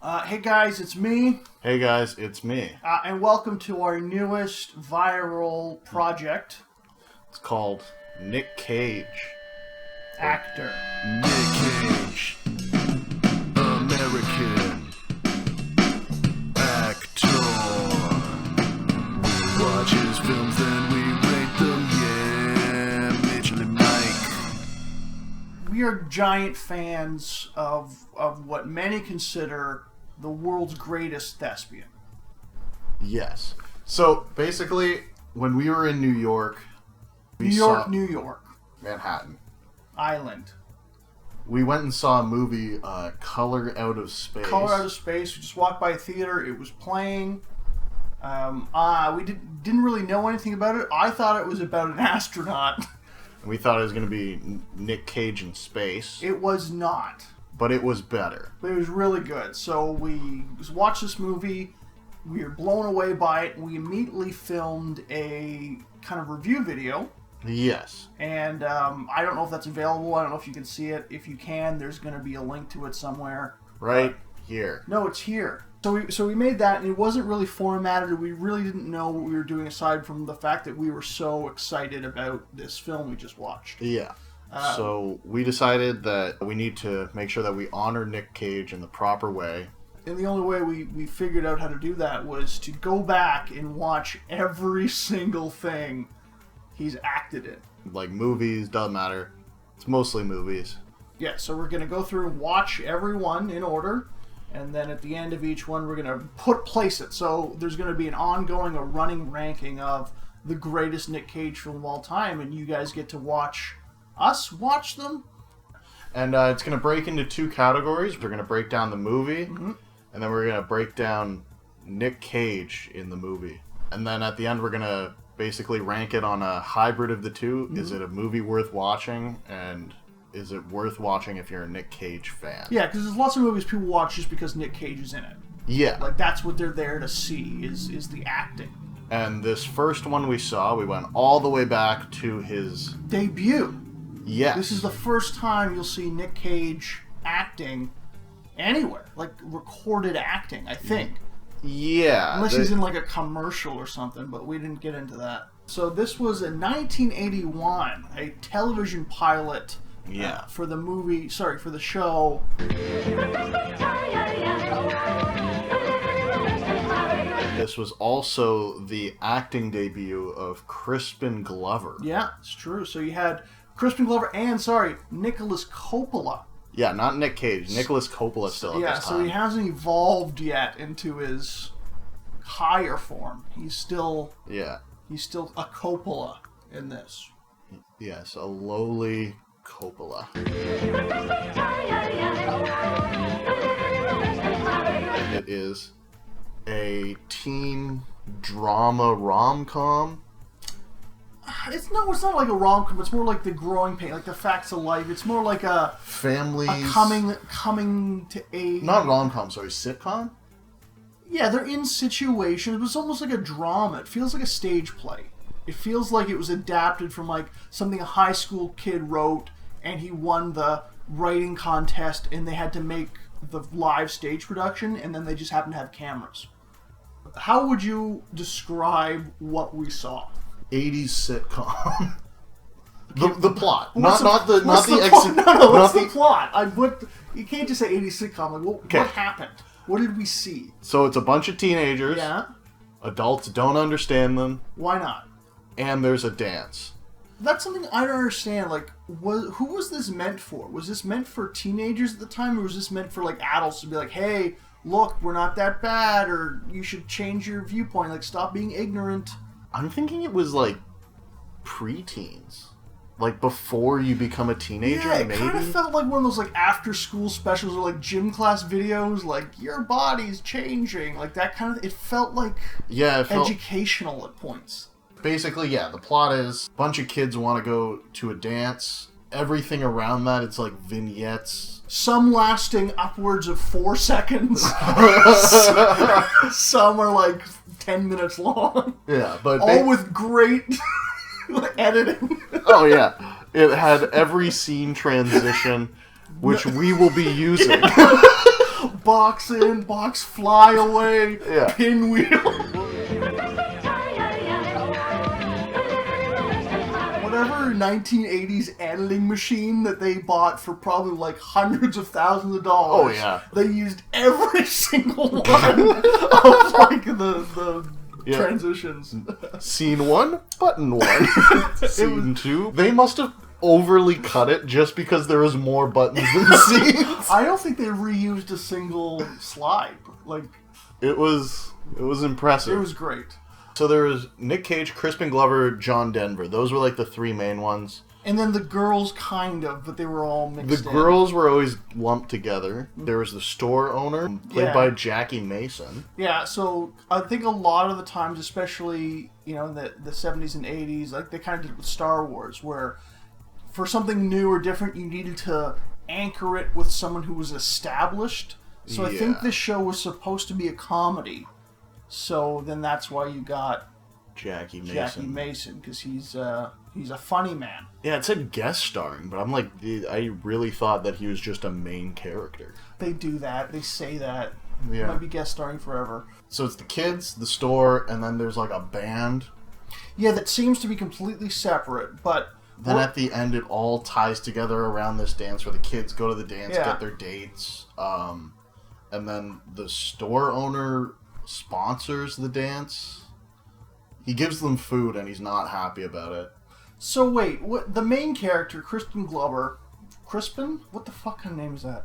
Hey guys, it's me. Hey guys, it's me. And welcome to our newest viral project. It's called Nick Cage. Actor. Nick Cage, American actor. We watch his films, then we rate them. Yeah, Mitchell and Mike. We are giant fans of what many consider the world's greatest thespian. Yes. So basically, when we were in New York, New York. Manhattan, Island. we went and saw a movie, Color Out of Space. Color Out of Space. We just walked by a theater. It was playing. We didn't really know anything about it. I thought it was about an astronaut. We thought it was going to be Nick Cage in space. It was not. But it was better. But it was really good. So we watched this movie. We were blown away by it. And we immediately filmed a kind of review video. Yes. And I don't know if that's available. I don't know if you can see it. If you can, there's going to be a link to it somewhere. Right here. No, it's here. So we made that, and it wasn't really formatted. We really didn't know what we were doing aside from the fact that we were so excited about this film we just watched. Yeah. So we decided that we need to make sure that we honor Nick Cage in the proper way. And the only way we figured out how to do that was to go back and watch every single thing he's acted in. Like movies, doesn't matter. It's mostly movies. Yeah, so we're going to go through and watch every one in order. And then at the end of each one, we're going to place it. So there's going to be a running ranking of the greatest Nick Cage film of all time. And you guys get to watch us watch them. And it's going to break into two categories. We're going to break down the movie, and then we're going to break down Nick Cage in the movie. And then at the end, we're going to basically rank it on a hybrid of the two. Is it a movie worth watching, and is it worth watching if you're a Nick Cage fan? Yeah, because there's lots of movies people watch just because Nick Cage is in it. Yeah. Like, that's what they're there to see, is the acting. And this first one we saw, we went all the way back to his debut. Yes. This is the first time you'll see Nick Cage acting anywhere. Like, recorded acting, I think. Yeah. Unless he's in, like, a commercial or something, but we didn't get into that. So this was in 1981, a television pilot for the movie, for the show. This was also the acting debut of Crispin Glover. Yeah, it's true. So you had Crispin Glover and, Nicolas Coppola. Yeah, not Nick Cage. Nicolas Coppola still at this time. So he hasn't evolved yet into his higher form. He's still a Coppola in this. Yes, a lowly Coppola. It is a teen drama rom-com. It's not like a rom-com. It's more like the growing pain, like the facts of life. It's more like a coming to age. Not rom-com, sorry, sitcom. Yeah, they're in situations, but it's almost like a drama. It feels like a stage play. It feels like it was adapted from like something a high school kid wrote, and he won the writing contest, and they had to make the live stage production, and then they just happened to have cameras. How would you describe what we saw? 80s sitcom. the plot. What's the plot? You can't just say 80s sitcom. Like, what happened? What did we see? So it's a bunch of teenagers. Yeah. Adults don't understand them. Why not? And there's a dance. That's something I don't understand. Like, who was this meant for? Was this meant for teenagers at the time, or was this meant for like adults to be like, hey, look, we're not that bad, or you should change your viewpoint, like stop being ignorant? I'm thinking it was like preteens. Like before you become a teenager, maybe? Maybe? It kind of felt like one of those like after school specials or like gym class videos, like your body's changing, like that kind of. It felt like educational at points. Basically, the plot is a bunch of kids want to go to a dance. Everything around that, it's like vignettes. Some lasting upwards of 4 seconds. Some are like 10 minutes long. Yeah, but all with great editing. Oh yeah, it had every scene transition, which we will be using. box in, box fly away, Yeah. pinwheel. Whatever 1980s editing machine that they bought for probably like hundreds of thousands of dollars. Oh, yeah. They used every single one of like the transitions. Scene 1, button 1. Scene 2. They must have overly cut it just because there was more buttons than scenes. I don't think they reused a single slide. Like, It was impressive. it was great. So there was Nick Cage, Crispin Glover, John Denver. Those were like the three main ones. And then the girls kind of, but they were all mixed The in. girls were always lumped together. There was the store owner, played Yeah. by Jackie Mason. Yeah, so I think a lot of the times, especially, you know, in the 70s and 80s, like they kind of did it with Star Wars, where for something new or different, you needed to anchor it with someone who was established. So I think Yeah. this show was supposed to be a comedy. So then that's why you got Jackie Jackie Mason, because he's a funny man. Yeah, it said guest starring, but I'm like, I really thought that he was just a main character. They do that. They say that. Yeah. Might be guest starring forever. So it's the kids, the store, and then there's like a band. Yeah, that seems to be completely separate, but... Then at the end, it all ties together around this dance where the kids go to the dance, Yeah. get their dates, and then the store owner sponsors the dance. He gives them food, and he's not happy about it. So wait, what the main character, Crispin Glover, Crispin? What the fuck kind of name is that?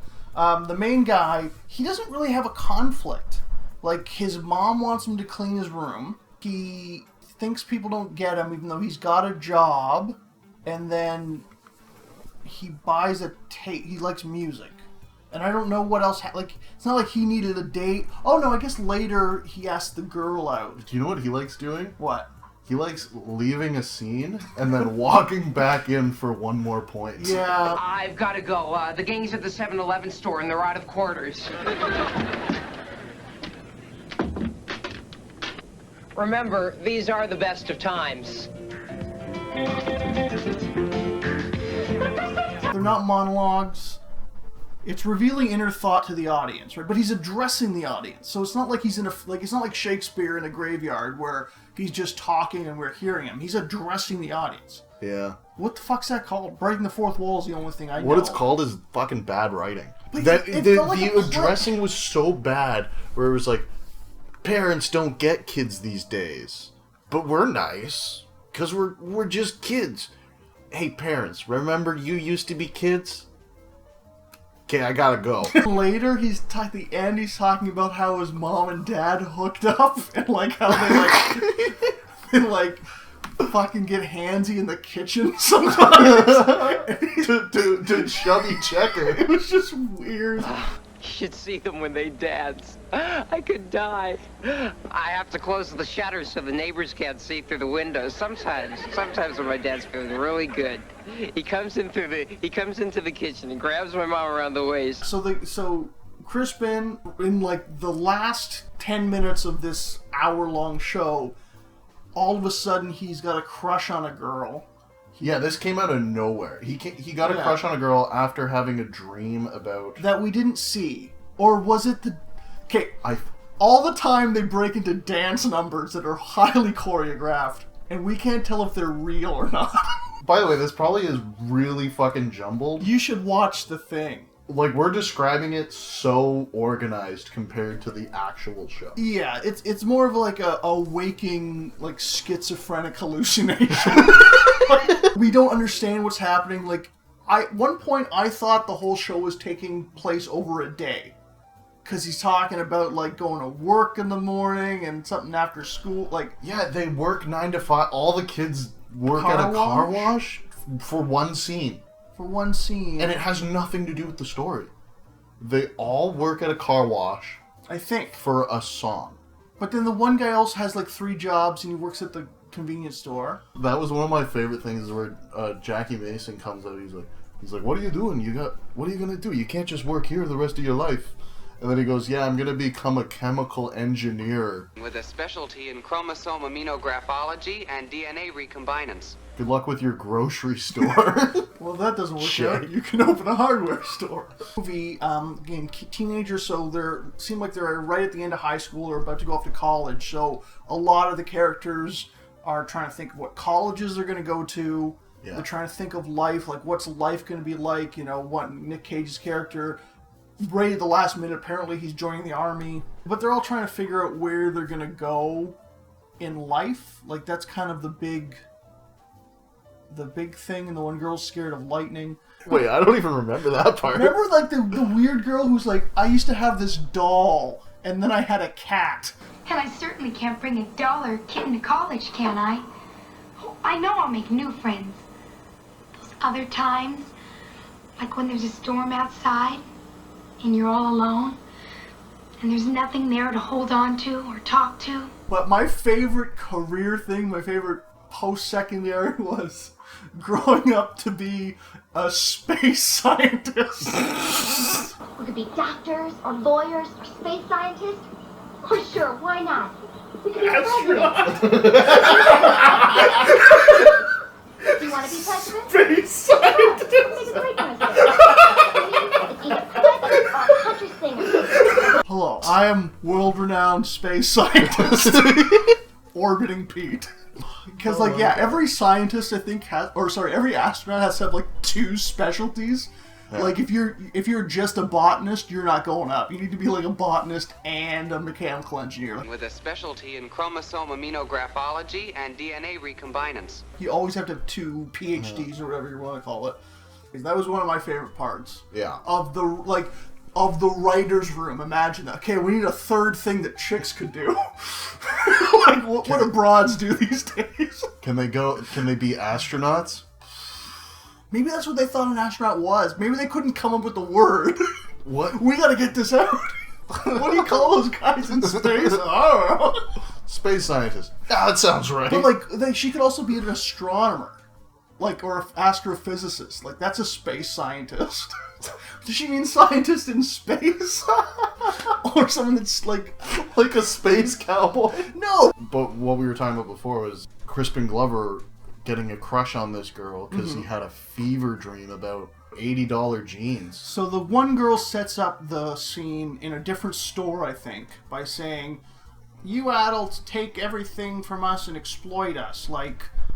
The main guy, he doesn't really have a conflict. Like, his mom wants him to clean his room. He thinks people don't get him, even though he's got a job. And then he buys a tape. He likes music. And I don't know what else. Like, it's not like he needed a date. Oh, no, I guess later he asked the girl out. Do you know what he likes doing? What? He likes leaving a scene and then walking back in for one more point. Yeah. I've got to go. The gang's at the 7-Eleven store and they're out of quarters. Remember, these are the best of times. They're not monologues. It's revealing inner thought to the audience, right? But he's addressing the audience, so it's not like he's it's not like Shakespeare in a graveyard where he's just talking and we're hearing him. He's addressing the audience. Yeah. What the fuck's that called? Breaking the fourth wall is the only thing I know. What it's called is fucking bad writing. But That it the felt like a play. addressing was so bad, where it was like, parents don't get kids these days, but we're nice because we're just kids. Hey, parents, remember you used to be kids? Okay, I gotta go. Later, at the end, he's talking about how his mom and dad hooked up and like how they like fucking get handsy in the kitchen sometimes. to chubby checker. It was just weird. You should see them when they dance. I could die. I have to close the shutters so the neighbors can't see through the windows. Sometimes when my dad's feeling really good, he comes into the kitchen and grabs my mom around the waist. So Crispin, in like the last 10 minutes of this hour-long show, all of a sudden he's got a crush on a girl. Yeah, this came out of nowhere. He got a crush on a girl after having a dream about... That we didn't see. Or was it the... Okay, all the time they break into dance numbers that are highly choreographed, and we can't tell if they're real or not. By the way, this probably is really fucking jumbled. You should watch The Thing. Like, we're describing it so organized compared to the actual show. Yeah, it's more of like a waking, like, schizophrenic hallucination. We don't understand what's happening. Like, one point I thought the whole show was taking place over a day. Because he's talking about, like, going to work in the morning and something after school. Like, Yeah, they work 9 to 5. All the kids work at a car wash for one scene. for one scene. And it has nothing to do with the story. They all work at a car wash I think. for a song. But then the one guy also has, like, 3 jobs and he works at the convenience store. That was one of my favorite things where Jackie Mason comes out. He's like, what are you doing? What are you gonna do? You can't just work here the rest of your life. And then he goes, yeah, I'm gonna become a chemical engineer. With a specialty in chromosome aminographology and DNA recombinance. Good luck with your grocery store. Well, that doesn't work Shit. out. You can open a hardware store. Movie, again, teenagers, so seem like they're right at the end of high school or about to go off to college. So a lot of the characters are trying to think of what colleges they're going to go to. Yeah. They're trying to think of life, like what's life going to be like. You know, what Nick Cage's character, right at the last minute, apparently he's joining the army. But they're all trying to figure out where they're going to go in life. Like that's kind of the big thing, and the one girl's scared of lightning. Wait, I don't even remember that part. Remember, like, the weird girl who's like, I used to have this doll, and then I had a cat. And I certainly can't bring a doll or a kitten to college, can I? Oh, I know I'll make new friends. Those other times, like when there's a storm outside, and you're all alone, and there's nothing there to hold on to or talk to. But my favorite career thing, my favorite post-secondary was growing up to be a space scientist. We could be doctors or lawyers or space scientists. Oh, sure, why not? We could be presidents. Do you want to be president? Space scientist! Sure, make a great president. It's either president or country singer. Hello, I am world-renowned space scientist. Orbiting Pete. Because, every scientist, I think, every astronaut has to have, 2 specialties. Yeah. Like, if you're just a botanist, you're not going up. You need to be, a botanist and a mechanical engineer. With a specialty in chromosome aminographology and DNA recombinance. You always have to have 2 PhDs or whatever you want to call it. That was one of my favorite parts. Yeah. Of the writer's room. Imagine that. Okay, we need a 3rd thing that chicks could do. What do broads do these days? Can they be astronauts? Maybe that's what they thought an astronaut was. Maybe they couldn't come up with the word. What? We gotta get this out. What do you call those guys in space? I don't know. Space scientist. Ah, that sounds right. But she could also be an astronomer. Or an astrophysicist. That's a space scientist. Does she mean scientist in space? Or someone that's like a space cowboy? No! But what we were talking about before was Crispin Glover getting a crush on this girl because he had a fever dream about $80 jeans. So the one girl sets up the scene in a different store, I think, by saying, you adults take everything from us and exploit us.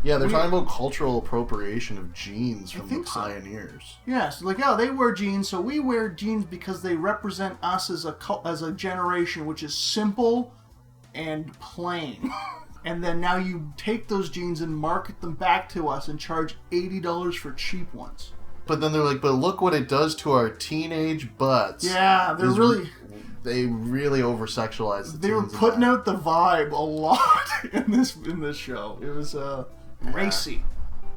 Yeah, they're talking about cultural appropriation of jeans from the pioneers. So. Yes, they wear jeans, so we wear jeans because they represent us as a generation which is simple and plain. And then now you take those jeans and market them back to us and charge $80 for cheap ones. But then they're like, but look what it does to our teenage butts. Yeah, they really over-sexualize the They were putting out the vibe a lot in this show. It was racy.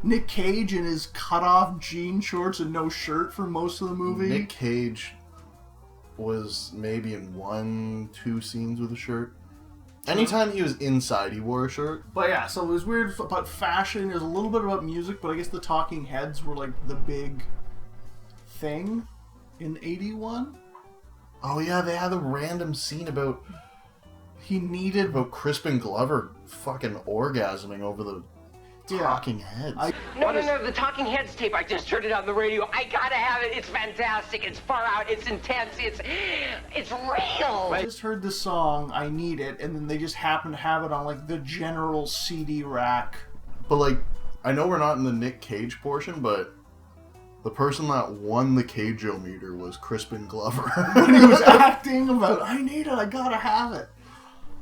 Nick Cage in his cut-off jean shorts and no shirt for most of the movie. Nick Cage was maybe in 1-2 scenes with a shirt. Anytime he was inside, he wore a shirt. But yeah, so it was weird about fashion. There's a little bit about music, but I guess the Talking Heads were the big thing in 81. Oh yeah, they had a random scene about Crispin Glover fucking orgasming over the Talking Heads. No, the Talking Heads tape. I just heard it on the radio. I gotta have it. It's fantastic. It's far out. It's intense. It's real. I just heard the song, I Need It, and then they just happened to have it on the general CD rack. But I know we're not in the Nick Cage portion, but the person that won the Cage-o-meter was Crispin Glover. When he was acting about, I need it, I gotta have it.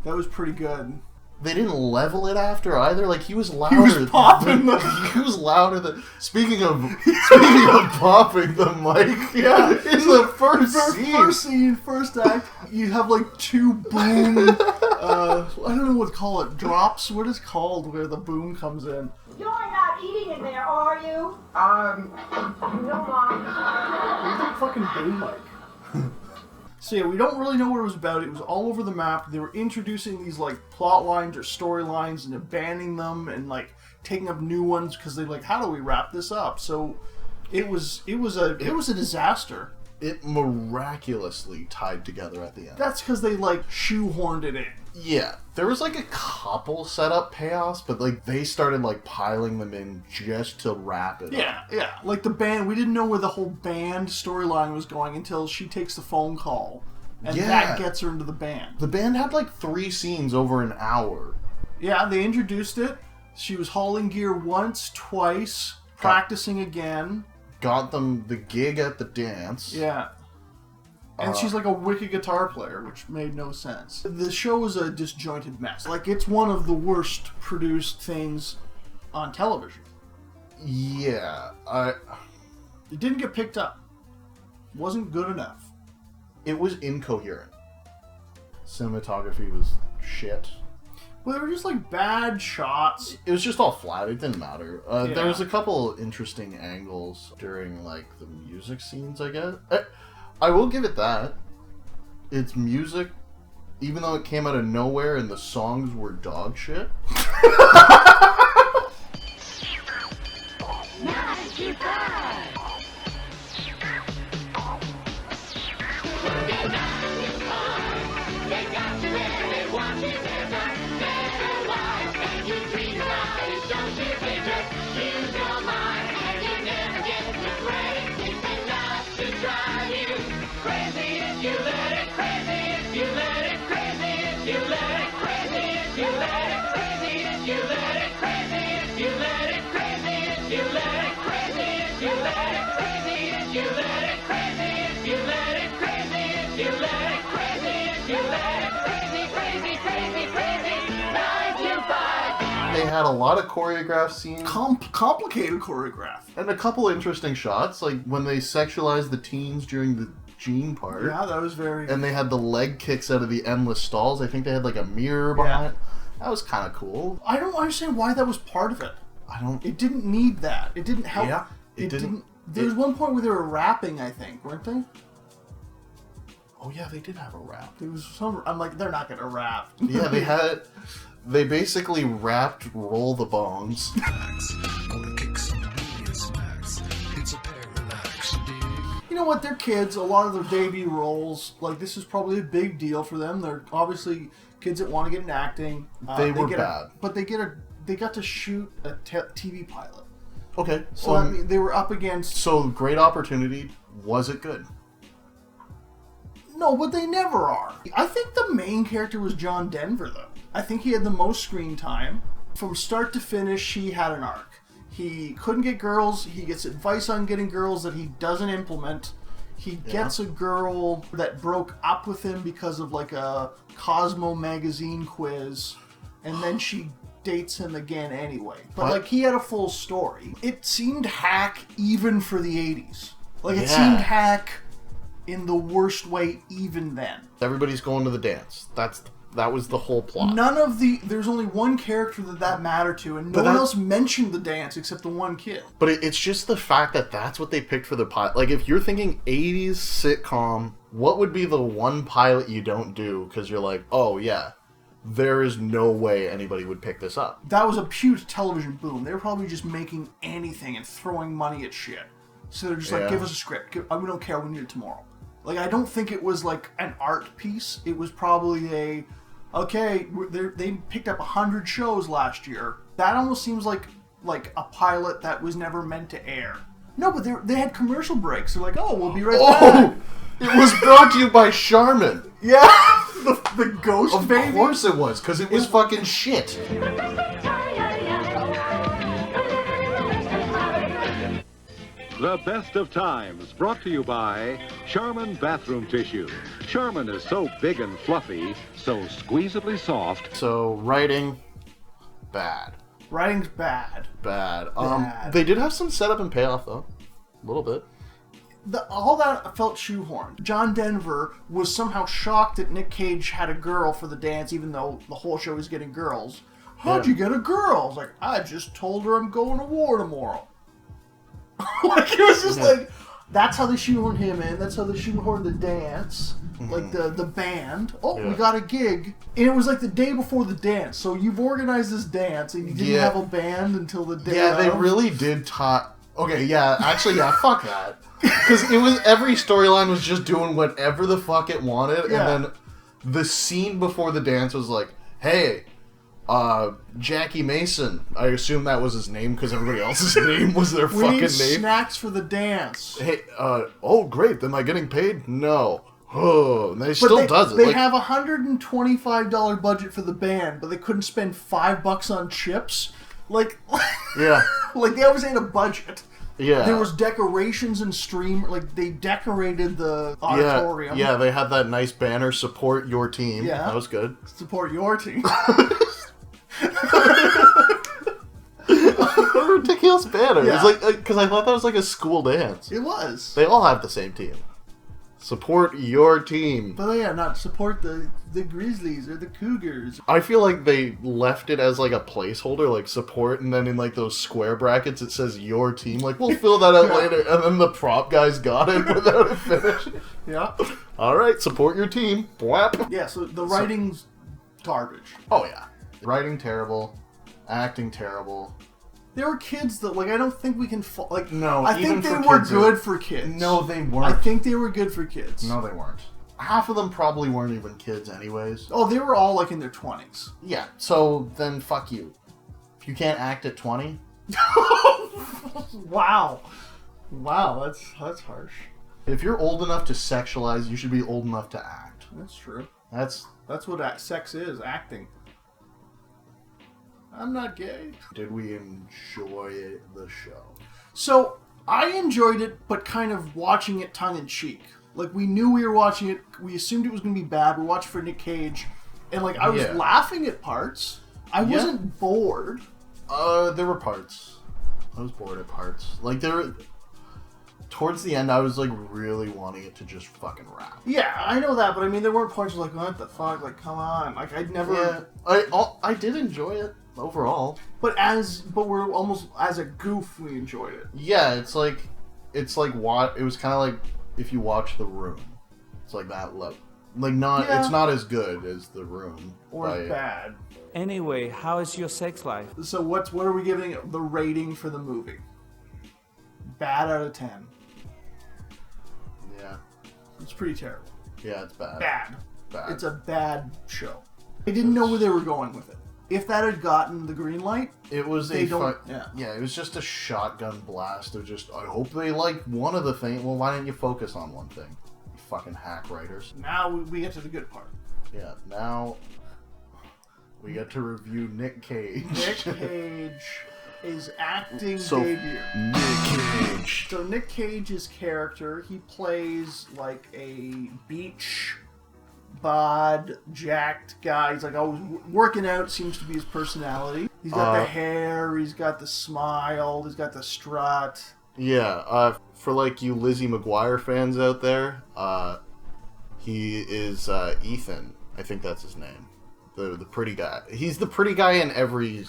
That was pretty good. They didn't level it after either. He was louder. He was popping He was louder than. Speaking of popping the mic, yeah, it's the first scene. First scene, first act. You have 2 boom. I don't know what to call it. Drops. What is called where the boom comes in? You're not eating in there, are you? No, Mom. What the fucking boom mic? So yeah, we don't really know what it was about. It was all over the map. They were introducing these plot lines or storylines and abandoning them and taking up new ones because they how do we wrap this up? So it was a disaster. It miraculously tied together at the end. That's because they shoehorned it in. Yeah, there was like a couple setup payoffs, but like they started like piling them in just to wrap it up. Yeah. Like the band, we didn't know where the whole band storyline was going until she takes the phone call, and that gets her into the band. The band had like 3 scenes over an hour. Yeah, they introduced it. She was hauling gear once, twice, practicing again. Got them the gig at the dance. Yeah. And she's like a wicked guitar player, which made no sense. The show was a disjointed mess. Like, it's one of the worst produced things on television. Yeah, It didn't get picked up. Wasn't good enough. It was incoherent. Cinematography was shit. Well, they were just like bad shots. It was just all flat. It didn't matter. Yeah. There was a couple interesting angles during like the music scenes, I guess. I will give it that. Its music, even though it came out of nowhere and the songs were dog shit. They had a lot of choreographed scenes. Complicated choreograph. And a couple interesting shots, like when they sexualized the teens during the Gene part. Yeah, that was very... And they had the leg kicks out of the endless stalls. I think they had like a mirror behind it. That was kind of cool. I don't understand why that was part of it. It didn't need that. It didn't help. Yeah, it didn't... There was one point where they were rapping, I think, weren't they? Oh yeah, they did have a rap. There was some... I'm like, they're not going to rap. Yeah, they had... They basically rapped Roll the Bongs. You know what? They're kids. A lot of their debut roles, like, this is probably a big deal for them. They're obviously kids that want to get into acting. They were bad. But they got to shoot a TV pilot. Okay. So, I mean, they were up against... So, great opportunity. Was it good? No, but they never are. I think the main character was John Denver, though. I think he had the most screen time. From start to finish, he had an arc. He couldn't get girls. He gets advice on getting girls that he doesn't implement. He gets a girl that broke up with him because of like a Cosmo magazine quiz. And then she dates him again anyway. But like he had a full story. It seemed hack even for the 80s. Like it seemed hack in the worst way even then. Everybody's going to the dance. That was the whole plot. There's only one character that mattered to, and no one else mentioned the dance except the one kid. But it's just the fact that that's what they picked for the pilot. Like, if you're thinking 80s sitcom, what would be the one pilot you don't do? Because you're like, oh yeah, there is no way anybody would pick this up. That was a huge television boom. They were probably just making anything and throwing money at shit. So they're just like, give us a script. We don't care. We need it tomorrow. Like, I don't think it was like an art piece. It was probably they picked up 100 shows last year. That almost seems like a pilot that was never meant to air. No, but they had commercial breaks. They're like, oh, we'll be right back. It was brought to you by Charmin. Yeah, the ghost baby. Of course it was, because it was fucking shit. The Best of Times, brought to you by Charmin Bathroom Tissue. Charmin is so big and fluffy, so squeezably soft. So, writing, bad. Writing's bad. Bad. They did have some setup and payoff, though. A little bit. All that felt shoehorned. John Denver was somehow shocked that Nick Cage had a girl for the dance, even though the whole show was getting girls. How'd you get a girl? I was like, I just told her I'm going to war tomorrow. Like, it was just like, that's how they shoehorned him in. That's how they shoehorned the dance. Like, the band. We got a gig. And it was like the day before the dance. So you've organized this dance, and you didn't have a band until the day of. They really did okay, fuck that. Because every storyline was just doing whatever the fuck it wanted, and then The scene before the dance was like, hey, Jackie Mason. I assume that was his name because everybody else's name was their We fucking need name. snacks for the dance. Hey, oh great, am I getting paid? No. Oh, and they still does it. They like, have a $125 budget for the band, but they couldn't spend $5 on chips. Like, yeah, like they always had a budget. yeah. There was decorations and like they decorated the auditorium. Yeah, they had that nice banner, support your team. Yeah. That was good. Support your team. What a ridiculous banner. Yeah. It's like, because I thought that was like a school dance. It was. They all have the same team. Support your team. But yeah, not support the Grizzlies or the Cougars. I feel like they left it as like a placeholder, like support, and then in like those square brackets it says your team. Like, we'll fill that out later. And then the prop guys got it without it finished. Yeah. Alright, support your team. Blap. Yeah, so the writing's garbage. Oh yeah. Writing terrible. Acting terrible. There were kids that, like, I don't think we can... like, No, I even think they for were kids good for kids. No, they I weren't. think they were good for kids. No, they weren't. Half of them probably weren't even kids anyways. Oh, they were all, like, in their 20s. Yeah, so then fuck you. If you can't act at 20... Wow. Wow, that's harsh. If you're old enough to sexualize, you should be old enough to act. That's true. That's what sex is, acting. I'm not gay. Did we enjoy the show? So, I enjoyed it, but kind of watching it tongue-in-cheek. Like, we knew we were watching it, we assumed it was going to be bad, we're watching for Nick Cage, and, like, I was laughing at parts. I wasn't bored. There were parts. I was bored at parts. Like, towards the end, I was, like, really wanting it to just fucking wrap. Yeah, I know that, but I mean, there weren't points like, what the fuck, like, come on. Like, I'd never... Yeah, I did enjoy it, overall. But we're almost, as a goof, we enjoyed it. Yeah, it was kind of like if you watch The Room. It's like that level. Like, it's not as good as The Room. Or as bad. Anyway, how is your sex life? So what are we giving the rating for the movie? Bad out of 10. Yeah. It's pretty terrible. Yeah, it's bad. Bad. Bad. It's a bad show. I didn't know where they were going with it. If that had gotten the green light, it was it was just a shotgun blast of just, I hope they like one of the things. Well, why didn't you focus on one thing? You fucking hack writers. Now we get to the good part. Yeah, now we get to review Nick Cage. Nick Cage is acting So, debut. Nick Cage. So Nick Cage's character, he plays like a beach bod, jacked guy. He's like always working out, seems to be his personality. He's got the hair, he's got the smile, he's got the strut. Yeah, for like you Lizzie McGuire fans out there, he is Ethan. I think that's his name. The pretty guy. He's the pretty guy in every...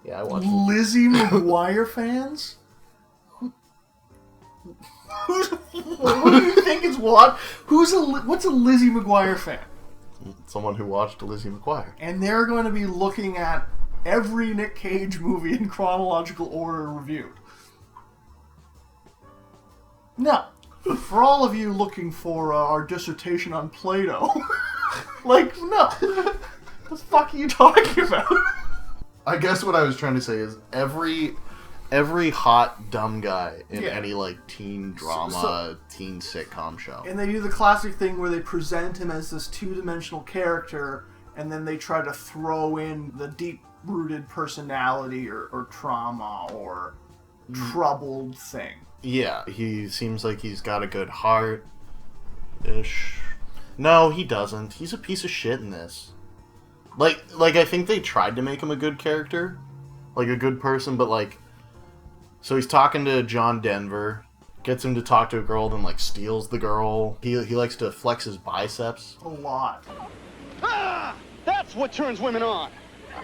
Yeah, I watched Lizzie McGuire fans? Who do you think is what? What's a Lizzie McGuire fan? Someone who watched Lizzie McGuire. And they're going to be looking at every Nick Cage movie in chronological order reviewed. Now, for all of you looking for our dissertation on Plato, like, no. What the fuck are you talking about? I guess what I was trying to say is every hot dumb guy in any like teen drama, teen sitcom show. And they do the classic thing where they present him as this two-dimensional character, and then they try to throw in the deep-rooted personality or trauma or troubled thing. Yeah, he seems like he's got a good heart-ish. No, he doesn't. He's a piece of shit in this. Like I think they tried to make him a good character, like a good person, but like, so he's talking to John Denver, gets him to talk to a girl, then like steals the girl. He likes to flex his biceps a lot. Ah, that's what turns women on.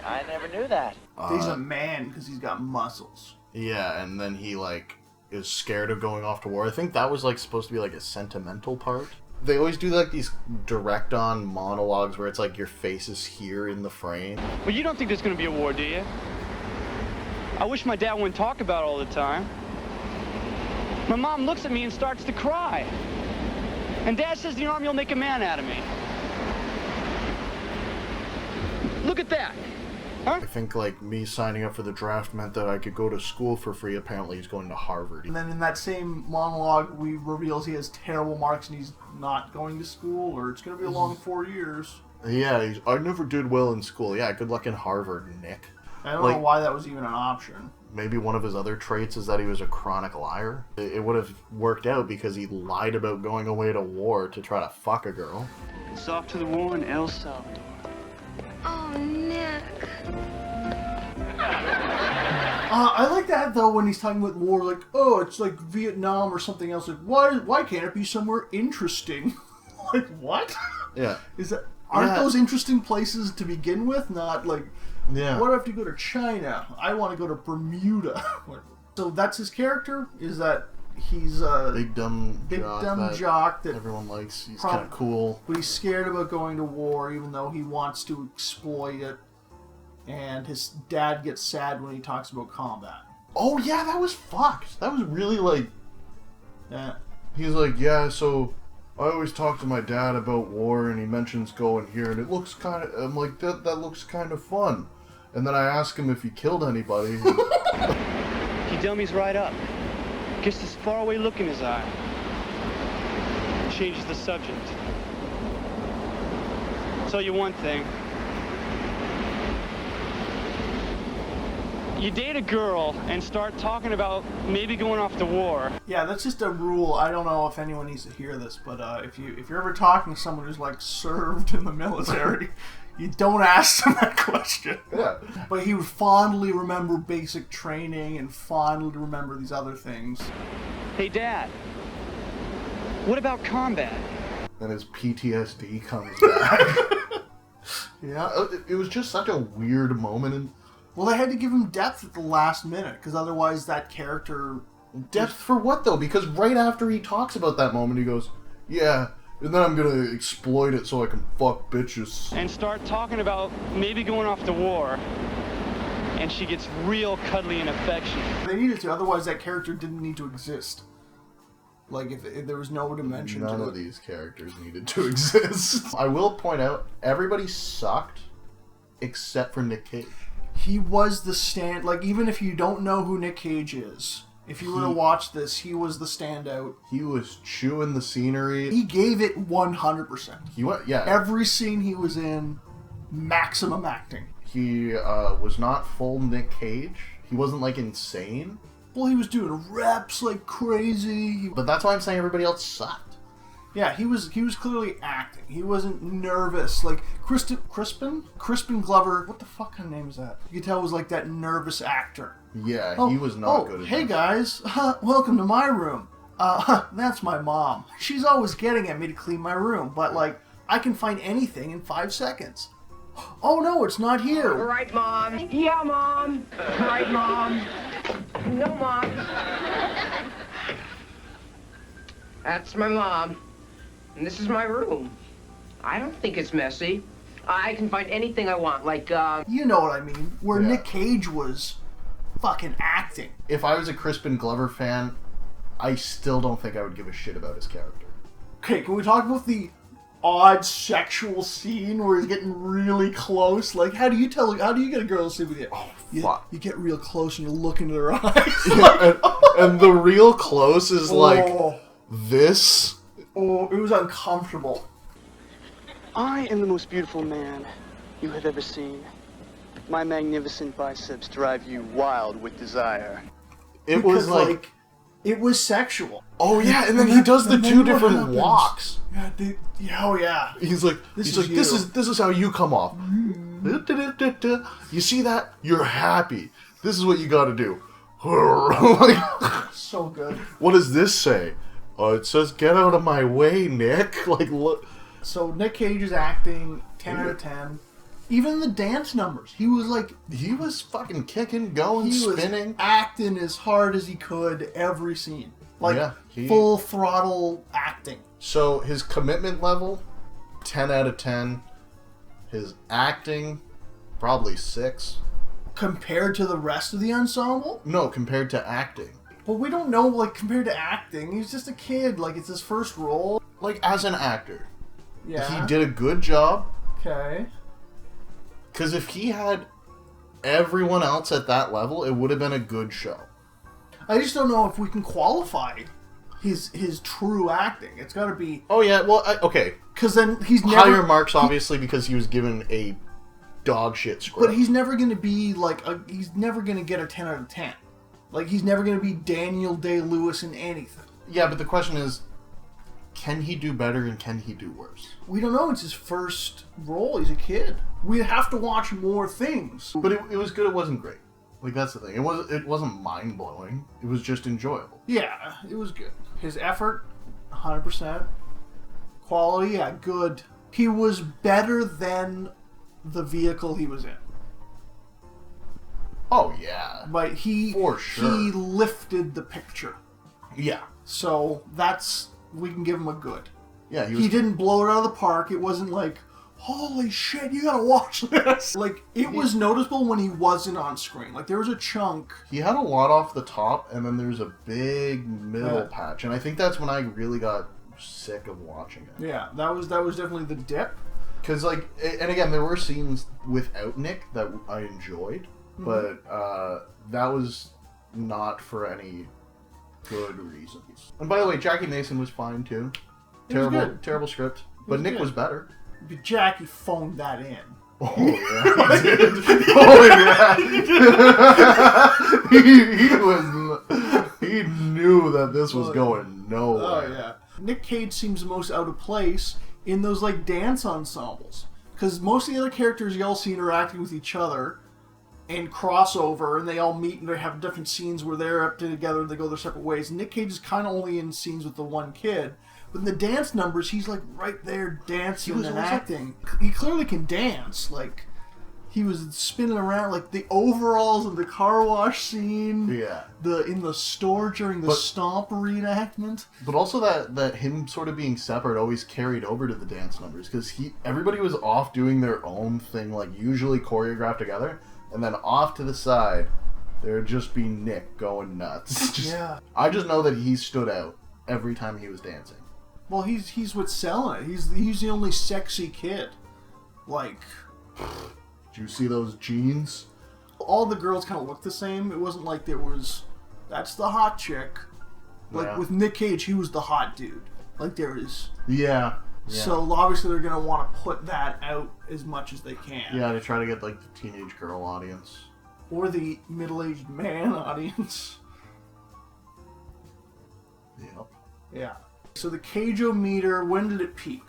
I never knew that. He's a man because he's got muscles. Yeah, and then he like is scared of going off to war. I think that was like supposed to be like a sentimental part. They always do like these direct-on monologues where it's like your face is here in the frame. But you don't think there's gonna be a war, do you? I wish my dad wouldn't talk about it all the time. My mom looks at me and starts to cry. And Dad says the Army will make a man out of me. Look at that. I think, like, me signing up for the draft meant that I could go to school for free. Apparently, he's going to Harvard. And then in that same monologue, we reveals he has terrible marks and he's not going to school, or it's going to be a long 4 years. Yeah, I never did well in school. Yeah, good luck in Harvard, Nick. I don't know why that was even an option. Maybe one of his other traits is that he was a chronic liar. It would have worked out because he lied about going away to war to try to fuck a girl. It's off to the war in El Salvador. Oh, Nick. I like that, though, when he's talking about war, like, oh, it's like Vietnam or something else. Like, why can't it be somewhere interesting? Like, what? Yeah. Aren't those interesting places to begin with? Not like, yeah. Why do I have to go to China? I want to go to Bermuda. So that's his character? Is that he's a big dumb jock that everyone likes. He's kind of cool. But he's scared about going to war, even though he wants to exploit it. And his dad gets sad when he talks about combat. Oh, yeah, that was fucked. That was really, like... Yeah. He's like, yeah, so I always talk to my dad about war, and he mentions going here, and it looks kind of... I'm like, that looks kind of fun. And then I ask him if he killed anybody. He dummies right up. Gets this faraway look in his eye. Changes the subject. Tell you one thing. You date a girl and start talking about maybe going off to war. Yeah, that's just a rule. I don't know if anyone needs to hear this, but if you're ever talking to someone who's like served in the military, you don't ask them that question. Yeah. But he would fondly remember basic training and fondly remember these other things. Hey, Dad. What about combat? Then his PTSD comes back. Yeah, it was just such a weird moment. And well, they had to give him depth at the last minute, because otherwise that character... Depth for what, though? Because right after he talks about that moment, he goes, yeah, and then I'm gonna exploit it so I can fuck bitches. And start talking about maybe going off to war. And she gets real cuddly and affectionate. They needed to, otherwise that character didn't need to exist. Like, if there was no dimension to it. None of these characters needed to exist. I will point out, everybody sucked except for Nick Cage. He was the stand... Like, even if you don't know who Nick Cage is, if you were to watch this, he was the standout. He was chewing the scenery. He gave it 100%. He went, yeah. Every scene he was in, maximum acting. He was not full Nick Cage. He wasn't, like, insane. Well, he was doing reps like crazy. But that's why I'm saying everybody else sucked. Yeah, he was clearly acting. He wasn't nervous. Like, Crispin Glover, what the fuck kind of name is that? You could tell it was like that nervous actor. Yeah, he was not good at hey guys, welcome to my room. That's my mom. She's always getting at me to clean my room, but like, I can find anything in 5 seconds. Oh no, it's not here. Right, Mom. Yeah, Mom. Right, Mom. No, Mom. That's my mom. And this is my room. I don't think it's messy. I can find anything I want, like, You know what I mean. Where Nick Cage was fucking acting. If I was a Crispin Glover fan, I still don't think I would give a shit about his character. Okay, can we talk about the odd sexual scene where he's getting really close? Like, how do you get a girl to sleep with you? Oh, fuck. You get real close and you look into their eyes. and the real close is like this. Oh, it was uncomfortable. I am the most beautiful man you have ever seen. My magnificent biceps drive you wild with desire. It was like it was sexual. Oh yeah, and then he does the two different walks. Yeah, oh yeah. He's like, this is how you come off. You see that? You're happy. This is what you got to do. So good. What does this say? It says, "Get out of my way, Nick." Like, look. So Nick Cage is acting 10 out of 10. Even the dance numbers, he was fucking kicking, going, spinning, was acting as hard as he could every scene, like full throttle acting. So his commitment level, 10 out of 10. His acting, probably 6. Compared to the rest of the ensemble? No, compared to acting. But we don't know, like, compared to acting. He's just a kid. Like, it's his first role. Like, as an actor. Yeah. He did a good job. Okay. Because if he had everyone else at that level, it would have been a good show. I just don't know if we can qualify his true acting. It's got to be... Oh, yeah, well, okay. Because then he's never... Higher marks, obviously, because he was given a dog shit script. But he's never going to be, like... he's never going to get a 10 out of 10. Like, he's never going to be Daniel Day-Lewis in anything. Yeah, but the question is, can he do better and can he do worse? We don't know. It's his first role. He's a kid. We'd have to watch more things. But it was good. It wasn't great. Like, that's the thing. It wasn't mind-blowing. It was just enjoyable. Yeah, it was good. His effort, 100%. Quality, yeah, good. He was better than the vehicle he was in. Oh, yeah. But For sure. He lifted the picture. Yeah. So we can give him a good. Yeah, he didn't blow it out of the park. It wasn't like, holy shit, you gotta watch this. Like, it was noticeable when he wasn't on screen. Like, there was a chunk. He had a lot off the top, and then there's a big middle patch. And I think that's when I really got sick of watching it. Yeah, that was definitely the dip. Because, like, and again, there were scenes without Nick that I enjoyed, but that was not for any good reasons. And by the way, Jackie Mason was fine, too. Terrible script. But Nick was better. But Jackie phoned that in. Oh, yeah. He did. Oh, yeah. He knew that this was going nowhere. Oh, yeah. Nick Cage seems most out of place in those, like, dance ensembles. Because most of the other characters you all see interacting with each other and crossover, and they all meet and they have different scenes where they're up together and they go their separate ways. Nick Cage is kind of only in scenes with the one kid. But in the dance numbers, he's, like, right there dancing and acting. He clearly can dance. Like, he was spinning around, like, the overalls of the car wash scene. Yeah. In the store during the Stomp reenactment. But also that him sort of being separate always carried over to the dance numbers. Because everybody was off doing their own thing, like, usually choreographed together. And then off to the side, there would just be Nick going nuts. Yeah. I just know that he stood out every time he was dancing. Well, he's what's selling it. He's the only sexy kid. Like, did you see those jeans? All the girls kind of looked the same. It wasn't like that's the hot chick. Like with Nick Cage, he was the hot dude. Like there is. Yeah. So obviously they're gonna want to put that out as much as they can. Yeah, to try to get like the teenage girl audience or the middle-aged man audience. Yep. Yeah. So the Cage-o-meter, when did it peak?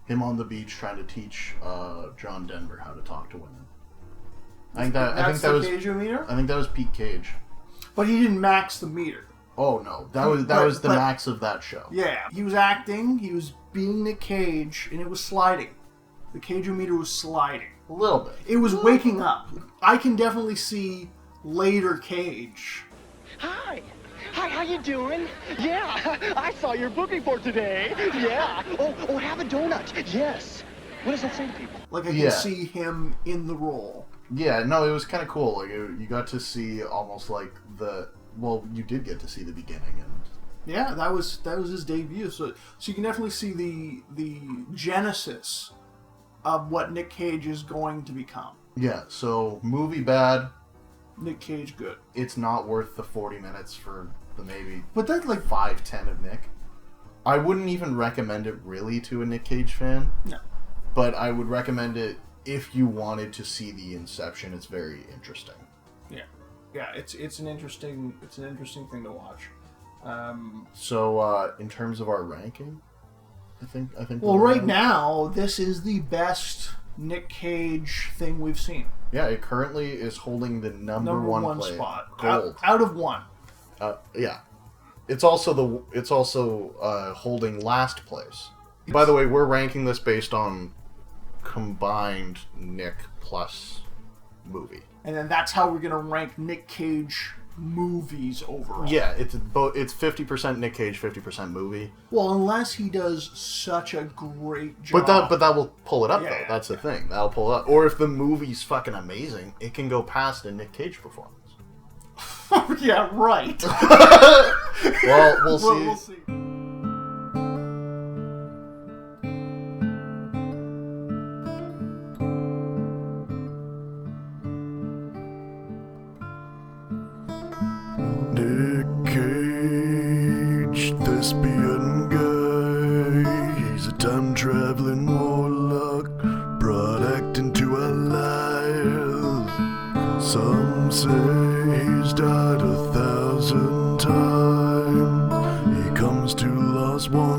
Him on the beach trying to teach John Denver how to talk to women. I think that was Cage-o-meter? I think that was peak Cage. But he didn't max the meter. Oh no, that was the max of that show. Yeah, he was acting, he was being Nick Cage, and it was sliding. The Cage-o-meter was sliding. A little bit. It was waking up. I can definitely see later Cage. Hi, how you doing? Yeah, I saw your booking for today. Yeah. Oh, have a donut. Yes. What does that say to people? Like I can see him in the role. Yeah, no, it was kind of cool. Like you got to see almost like you did get to see the beginning and. Yeah, that was his debut. So you can definitely see the genesis of what Nick Cage is going to become. Yeah. So movie bad. Nick Cage good. It's not worth the 40 minutes for the maybe. But that's like 5-10 of Nick. I wouldn't even recommend it really to a Nick Cage fan. No. But I would recommend it if you wanted to see the Inception. It's very interesting. Yeah. Yeah, it's an interesting thing to watch. So in terms of our ranking, I think. Well, right now this is the best Nick Cage thing we've seen. Yeah, it currently is holding the number one spot. Gold Out of one. Yeah, it's also holding last place. By the way, we're ranking this based on combined Nick plus movie. And then that's how we're gonna rank Nick Cage movies overall. Yeah, it's 50% Nick Cage, 50% movie. Well, unless he does such a great job. But that will pull it up though. That's the thing. That'll pull it up. Or if the movie's fucking amazing, it can go past a Nick Cage performance. Yeah, right. Well, we'll see. We'll see. Some say he's died 1,000 times. He comes to Las one